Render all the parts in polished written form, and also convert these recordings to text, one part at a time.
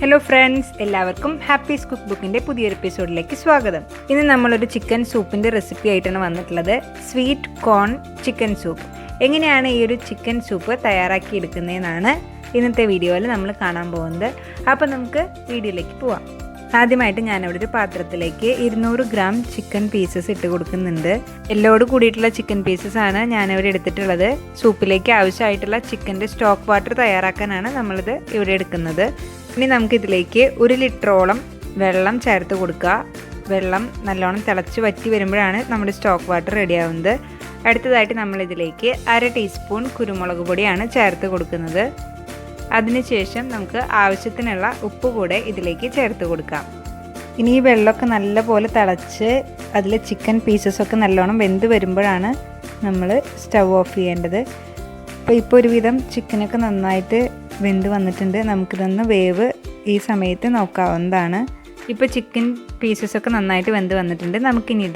Hello friends, എല്ലാവർക്കും ഹാപ്പീസ് cook ബുക്കിൻ്റെ പുതിയൊരു എപ്പിസോഡിലേക്ക് സ്വാഗതം. ഇന്ന് നമ്മളൊരു ചിക്കൻ സൂപ്പിൻ്റെ റെസിപ്പി ആയിട്ടാണ് വന്നിട്ടുള്ളത്. Sweet corn chicken soup. എങ്ങനെയാണ് ഈ ഒരു ചിക്കൻ സൂപ്പ് തയ്യാറാക്കി എടുക്കുന്നതെന്നാണ് ഇന്നത്തെ വീഡിയോയിൽ നമ്മൾ കാണാൻ പോകുന്നത്. അപ്പോൾ നമുക്ക് വീഡിയോയിലേക്ക് പോവാം. ആദ്യമായിട്ട് ഞാനിവിടെ ഒരു പാത്രത്തിലേക്ക് 200 ഗ്രാം ചിക്കൻ പീസസ് ഇട്ട് കൊടുക്കുന്നുണ്ട്. എല്ലോട് കൂടിയിട്ടുള്ള ചിക്കൻ പീസസ് ആണ് ഞാനിവിടെ എടുത്തിട്ടുള്ളത്. സൂപ്പിലേക്ക് ആവശ്യമായിട്ടുള്ള ചിക്കൻ്റെ സ്റ്റോക്ക് വാട്ടർ തയ്യാറാക്കാനാണ് നമ്മളിത് ഇവിടെ എടുക്കുന്നത്. ഇനി നമുക്കിതിലേക്ക് 1 ലിറ്ററോളം വെള്ളം ചേർത്ത് കൊടുക്കുക. വെള്ളം നല്ലോണം തിളച്ച് വറ്റി വരുമ്പോഴാണ് നമ്മുടെ സ്റ്റോക്ക് വാട്ടർ റെഡിയാവുന്നത്. അടുത്തതായിട്ട് നമ്മളിതിലേക്ക് 1/2 ടീസ്പൂൺ കുരുമുളക് പൊടിയാണ് ചേർത്ത് കൊടുക്കുന്നത്. അതിനുശേഷം നമുക്ക് ആവശ്യത്തിനുള്ള ഉപ്പ് കൂടെ ഇതിലേക്ക് ചേർത്ത് കൊടുക്കാം. ഇനി ഈ വെള്ളമൊക്കെ നല്ലപോലെ തിളച്ച് അതിൽ ചിക്കൻ പീസസൊക്കെ നല്ലോണം വെന്ത് വരുമ്പോഴാണ് നമ്മൾ സ്റ്റവ് ഓഫ് ചെയ്യേണ്ടത്. ഇപ്പോൾ ഒരുവിധം ചിക്കനൊക്കെ നന്നായിട്ട് വെന്ത് വന്നിട്ടുണ്ട്. നമുക്കിതൊന്ന് വേവ് ഈ സമയത്ത് നോക്കാവുന്നതാണ്. ഇപ്പോൾ ചിക്കൻ പീസസൊക്കെ നന്നായിട്ട് വെന്ത് വന്നിട്ടുണ്ട്. നമുക്കിനി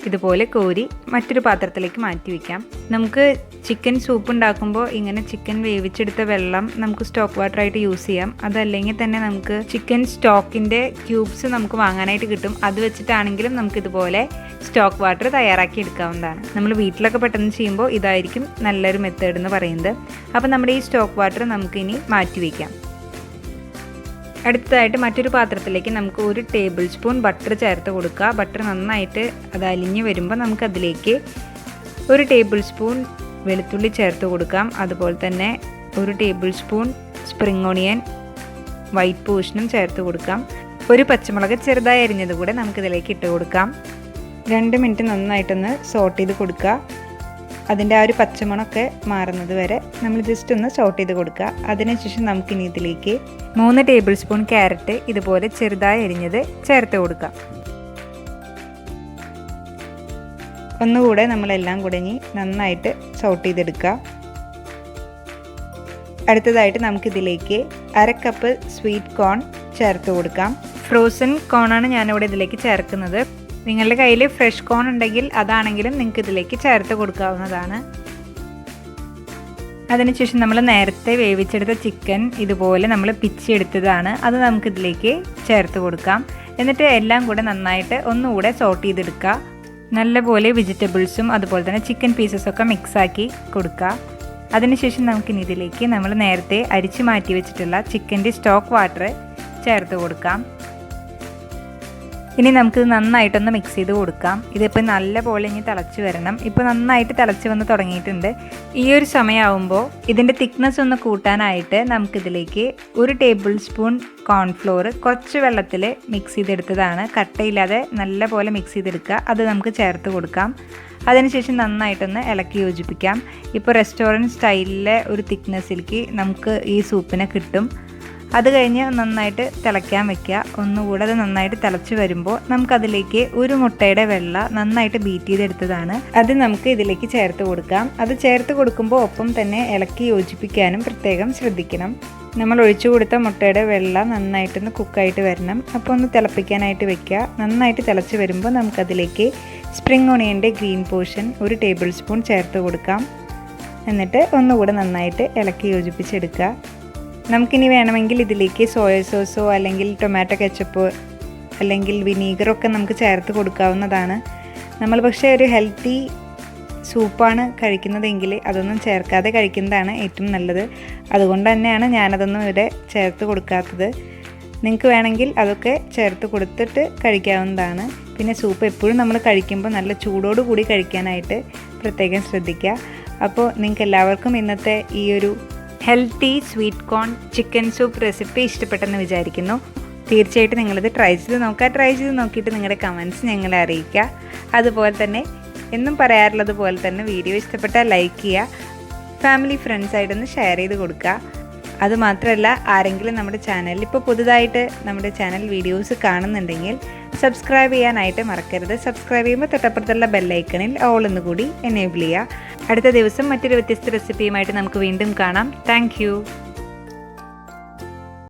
ഇതുപോലെ കോരി മറ്റൊരു പാത്രത്തിലേക്ക് മാറ്റി വയ്ക്കാം. നമുക്ക് ചിക്കൻ സൂപ്പ് ഉണ്ടാക്കുമ്പോൾ ഇങ്ങനെ ചിക്കൻ വേവിച്ചെടുത്ത വെള്ളം നമുക്ക് സ്റ്റോക്ക് വാട്ടറായിട്ട് യൂസ് ചെയ്യാം. അതല്ലെങ്കിൽ തന്നെ നമുക്ക് ചിക്കൻ സ്റ്റോക്കിൻ്റെ ക്യൂബ്സ് നമുക്ക് വാങ്ങാനായിട്ട് കിട്ടും. അത് വെച്ചിട്ടാണെങ്കിലും നമുക്കിതുപോലെ സ്റ്റോക്ക് വാട്ടർ തയ്യാറാക്കി എടുക്കാവുന്നതാണ്. നമ്മൾ വീട്ടിലൊക്കെ പെട്ടെന്ന് ചെയ്യുമ്പോൾ ഇതായിരിക്കും നല്ലൊരു മെത്തേഡ് എന്ന് പറയുന്നത്. അപ്പോൾ നമ്മുടെ ഈ സ്റ്റോക്ക് വാട്ടർ നമുക്കിനി മാറ്റി വയ്ക്കാം. അടുത്തതായിട്ട് മറ്റൊരു പാത്രത്തിലേക്ക് നമുക്ക് 1 ടേബിൾ സ്പൂൺ ബട്ടർ ചേർത്ത് കൊടുക്കുക. ബട്ടർ നന്നായിട്ട് അത് അലിഞ്ഞ് വരുമ്പോൾ നമുക്കതിലേക്ക് 1 ടേബിൾ സ്പൂൺ വെളുത്തുള്ളി ചേർത്ത് കൊടുക്കാം. അതുപോലെ തന്നെ 1 table spoon spring onion white പോർഷനും ചേർത്ത് കൊടുക്കാം. 1 പച്ചമുളക് ചെറുതായി അരിഞ്ഞത് കൂടെ നമുക്കിതിലേക്ക് ഇട്ട് കൊടുക്കാം. 2 മിനിറ്റ് നന്നായിട്ടൊന്ന് സോട്ട് ചെയ്ത് കൊടുക്കുക. അതിൻ്റെ ആ ഒരു പച്ചമണമൊക്കെ മാറുന്നത് വരെ നമ്മൾ ജസ്റ്റ് ഒന്ന് സോട്ട് ചെയ്ത് കൊടുക്കുക. അതിനുശേഷം നമുക്കിനി ഇതിലേക്ക് 3 ടേബിൾ സ്പൂൺ ക്യാരറ്റ് ഇതുപോലെ ചെറുതായി അരിഞ്ഞത് ചേർത്ത് കൊടുക്കാം. ഒന്നുകൂടെ നമ്മളെല്ലാം കൂടെ ഇനി നന്നായിട്ട് സോട്ട് ചെയ്തെടുക്കുക. അടുത്തതായിട്ട് നമുക്കിതിലേക്ക് 1/2 കപ്പ് സ്വീറ്റ് കോൺ ചേർത്ത് കൊടുക്കാം. ഫ്രോസൺ കോണാണ് ഞാനിവിടെ ഇതിലേക്ക് ചേർക്കുന്നത്. നിങ്ങളുടെ കയ്യിൽ ഫ്രഷ് കോൺ ഉണ്ടെങ്കിൽ അതാണെങ്കിലും നിങ്ങൾക്ക് ഇതിലേക്ക് ചേർത്ത് കൊടുക്കാവുന്നതാണ്. അതിനുശേഷം നമ്മൾ നേരത്തെ വേവിച്ചെടുത്ത ചിക്കൻ ഇതുപോലെ നമ്മൾ പിച്ചെടുത്തതാണ്. അത് നമുക്കിതിലേക്ക് ചേർത്ത് കൊടുക്കാം. എന്നിട്ട് എല്ലാം കൂടെ നന്നായിട്ട് ഒന്നുകൂടെ സോട്ട് ചെയ്തെടുക്കുക. നല്ലപോലെ വെജിറ്റബിൾസും അതുപോലെ തന്നെ ചിക്കൻ പീസസൊക്കെ മിക്സാക്കി കൊടുക്കുക. അതിനുശേഷം നമുക്കിനി ഇതിലേക്ക് നമ്മൾ നേരത്തെ അരിച്ചു മാറ്റി വെച്ചിട്ടുള്ള ചിക്കൻ്റെ സ്റ്റോക്ക് വാട്ടർ ചേർത്ത് കൊടുക്കാം. ഇനി നമുക്ക് നന്നായിട്ടൊന്ന് മിക്സ് ചെയ്ത് കൊടുക്കാം. ഇതിപ്പോൾ നല്ലപോലെ ഇനി തിളച്ച് വരണം. ഇപ്പോൾ നന്നായിട്ട് തിളച്ച് വന്ന് തുടങ്ങിയിട്ടുണ്ട്. ഈ ഒരു സമയമാകുമ്പോൾ ഇതിൻ്റെ തിക്നെസ് ഒന്ന് കൂട്ടാനായിട്ട് നമുക്കിതിലേക്ക് 1 ടേബിൾ സ്പൂൺ കോൺഫ്ലോർ കുറച്ച് വെള്ളത്തിൽ മിക്സ് ചെയ്തെടുത്തതാണ്. കട്ടയില്ലാതെ നല്ലപോലെ മിക്സ് ചെയ്തെടുക്കുക. അത് നമുക്ക് ചേർത്ത് കൊടുക്കാം. അതിനുശേഷം നന്നായിട്ടൊന്ന് ഇളക്കി യോജിപ്പിക്കാം. ഇപ്പോൾ റെസ്റ്റോറൻറ്റ് സ്റ്റൈലിലെ ഒരു തിക്നെസ്സിലേക്ക് നമുക്ക് ഈ സൂപ്പിനെ കിട്ടും. അത് കഴിഞ്ഞ് നന്നായിട്ട് തിളയ്ക്കാൻ വെക്കുക. ഒന്നുകൂടെ അത് നന്നായിട്ട് തിളച്ച് വരുമ്പോൾ നമുക്കതിലേക്ക് 1 മുട്ടയുടെ വെള്ള നന്നായിട്ട് ബീറ്റ് ചെയ്തെടുത്തതാണ്. അത് നമുക്ക് ഇതിലേക്ക് ചേർത്ത് കൊടുക്കാം. അത് ചേർത്ത് കൊടുക്കുമ്പോൾ ഒപ്പം തന്നെ ഇളക്കി യോജിപ്പിക്കാനും പ്രത്യേകം ശ്രദ്ധിക്കണം. നമ്മൾ ഒഴിച്ചു കൊടുത്ത മുട്ടയുടെ വെള്ള നന്നായിട്ടൊന്ന് കുക്കായിട്ട് വരണം. അപ്പോൾ ഒന്ന് തിളപ്പിക്കാനായിട്ട് വെക്കുക. നന്നായിട്ട് തിളച്ച് വരുമ്പോൾ നമുക്കതിലേക്ക് സ്പ്രിംഗ് ഓണിയൻ്റെ ഗ്രീൻ പോർഷൻ 1 ടേബിൾ സ്പൂൺ ചേർത്ത് കൊടുക്കാം. എന്നിട്ട് ഒന്നുകൂടെ നന്നായിട്ട് ഇളക്കി യോജിപ്പിച്ചെടുക്കുക. നമുക്കിനി വേണമെങ്കിൽ ഇതിലേക്ക് സോയ സോസോ അല്ലെങ്കിൽ ടൊമാറ്റോ കെച്ചപ്പ് അല്ലെങ്കിൽ വിനീഗറൊക്കെ നമുക്ക് ചേർത്ത് കൊടുക്കാവുന്നതാണ്. നമ്മൾ പക്ഷേ ഒരു ഹെൽത്തി സൂപ്പാണ് കഴിക്കുന്നതെങ്കിൽ അതൊന്നും ചേർക്കാതെ കഴിക്കുന്നതാണ് ഏറ്റവും നല്ലത്. അതുകൊണ്ട് തന്നെയാണ് ഞാനതൊന്നും ഇവിടെ ചേർത്ത് കൊടുക്കാത്തത്. നിങ്ങൾക്ക് വേണമെങ്കിൽ അതൊക്കെ ചേർത്ത് കൊടുത്തിട്ട് കഴിക്കാവുന്നതാണ്. പിന്നെ സൂപ്പ് എപ്പോഴും നമ്മൾ കഴിക്കുമ്പോൾ നല്ല ചൂടോട് കൂടി കഴിക്കാനായിട്ട് പ്രത്യേകം ശ്രദ്ധിക്കുക. അപ്പോൾ നിങ്ങൾക്ക് എല്ലാവർക്കും ഇന്നത്തെ ഈ ഒരു healthy sweet corn chicken soup recipe ഇഷ്ടപ്പെട്ടെന്ന് വിചാരിക്കുന്നു. തീർച്ചയായിട്ടും നിങ്ങളിത് ട്രൈ ചെയ്ത് നോക്കുക. ട്രൈ ചെയ്ത് നോക്കിയിട്ട് നിങ്ങളുടെ കമൻറ്റ്സ് ഞങ്ങളെ അറിയിക്കുക. അതുപോലെ തന്നെ എന്നും പറയാറുള്ളത് പോലെ തന്നെ വീഡിയോ ഇഷ്ടപ്പെട്ടാൽ ലൈക്ക് ചെയ്യുക. ഫാമിലി ഫ്രണ്ട്സായിട്ടൊന്ന് ഷെയർ ചെയ്ത് കൊടുക്കുക. അതുമാത്രമല്ല, ആരെങ്കിലും നമ്മുടെ ചാനലിൽ ഇപ്പോൾ പുതുതായിട്ട് നമ്മുടെ ചാനൽ വീഡിയോസ് കാണുന്നുണ്ടെങ്കിൽ സബ്സ്ക്രൈബ് ചെയ്യാനായിട്ട് മറക്കരുത്. സബ്സ്ക്രൈബ് ചെയ്യുമ്പോൾ തൊട്ടപ്പുറത്തുള്ള ബെല്ലൈക്കണിൽ ഓൾ എന്ന് കൂടി എനേബിൾ ചെയ്യുക. അടുത്ത ദിവസം മറ്റൊരു വ്യത്യസ്ത റെസിപ്പിയുമായിട്ട് നമുക്ക് വീണ്ടും കാണാം. താങ്ക്